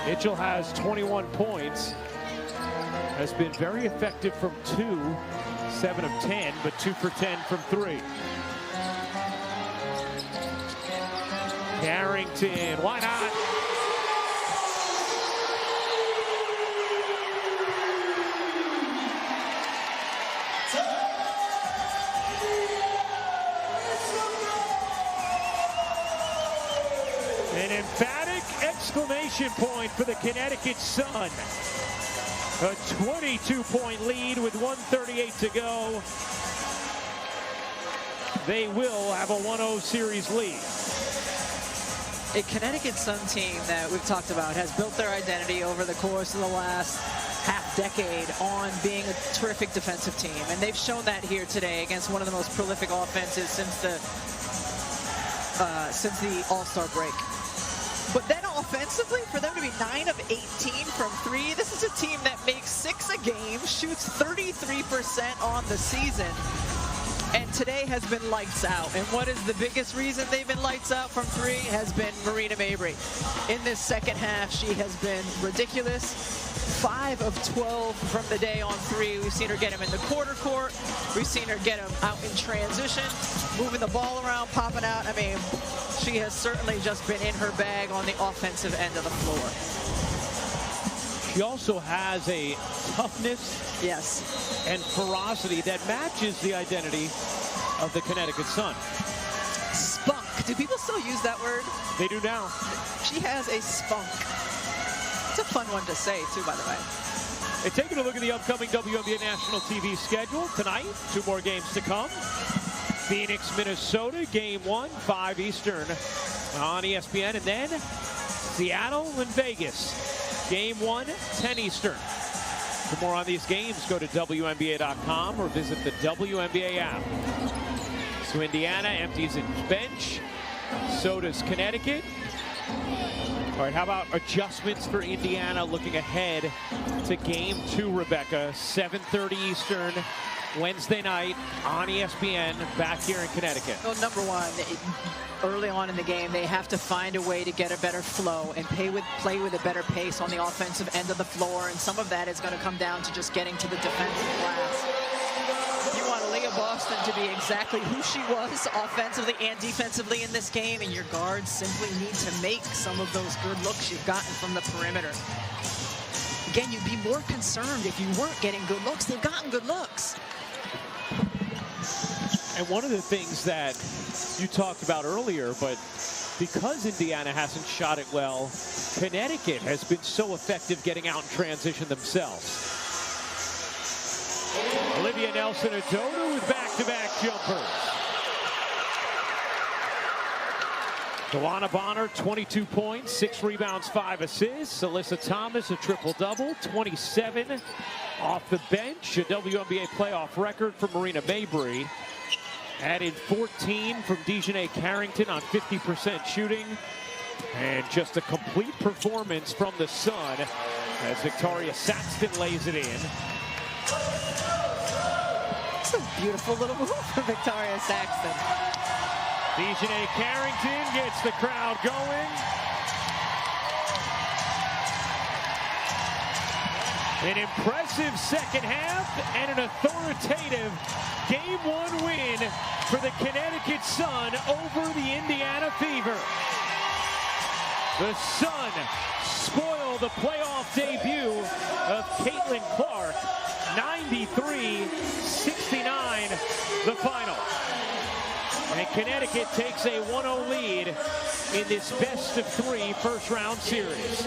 Mitchell has 21 points. Has been very effective from 2, 7 of 10, but 2 for 10 from 3. Carrington, why not? An emphatic exclamation point for the Connecticut Sun. A 22-point lead with 1:38 to go. They will have a 1-0 series lead. A Connecticut Sun team that we've talked about has built their identity over the course of the last half-decade on being a terrific defensive team. And they've shown that here today against one of the most prolific offenses since the All-Star break. But then offensively, for them to be 9 of 18 from 3, this is a team that makes 6 a game, shoots 33% on the season, and today has been lights out. And what is the biggest reason they've been lights out from 3 has been Marina Mabrey. In this second half, she has been ridiculous. 5 of 12 from the day on 3. We've seen her get him in the quarter court. We've seen her get him out in transition, moving the ball around, popping out. I mean, she has certainly just been in her bag on the offensive end of the floor. She also has a toughness, yes, and ferocity that matches the identity of the Connecticut Sun. Spunk. Do people still use that word? They do now. She has a spunk. It's a fun one to say, too, by the way. And taking a look at the upcoming WNBA national TV schedule tonight, 2 more games to come. Phoenix, Minnesota, game 1, 5 Eastern on ESPN. And then Seattle and Vegas, game 1, 10 Eastern. For more on these games, go to WNBA.com or visit the WNBA app. So Indiana empties its bench. So does Connecticut. All right, how about adjustments for Indiana looking ahead to game 2, Rebecca? 7:30 Eastern, Wednesday night on ESPN, back here in Connecticut. Well, number one, early on in the game, they have to find a way to get a better flow and play with a better pace on the offensive end of the floor, and some of that is going to come down to just getting to the defensive glass. You want Leah Boston to be exactly who she was offensively and defensively in this game, and your guards simply need to make some of those good looks you've gotten from the perimeter. Again, you'd be more concerned if you weren't getting good looks. They've gotten good looks. And one of the things that you talked about earlier, but because Indiana hasn't shot it well, Connecticut has been so effective getting out in transition themselves. Olivia Nelson-Ododa with back-to-back jumpers. Joanna Bonner, 22 points, 6 rebounds, 5 assists. Alyssa Thomas, a triple-double, 27 off the bench. A WNBA playoff record for Marina Mabrey. Added 14 from Dejanay Carrington on 50% shooting. And just a complete performance from the Sun as Victoria Saxton lays it in. It's a beautiful little move for Victoria Saxton. Dejanay Carrington gets the crowd going. An impressive second half and an authoritative Game 1 win for the Connecticut Sun over the Indiana Fever. The Sun spoil the playoff debut of Caitlin Clark. 93-69 the final. And Connecticut takes a 1-0 lead in this best-of-3 first-round series.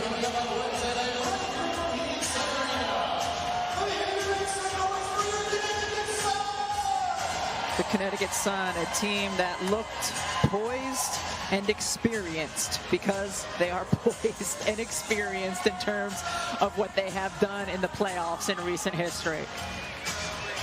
The Connecticut Sun, a team that looked poised and experienced, because they are poised and experienced in terms of what they have done in the playoffs in recent history.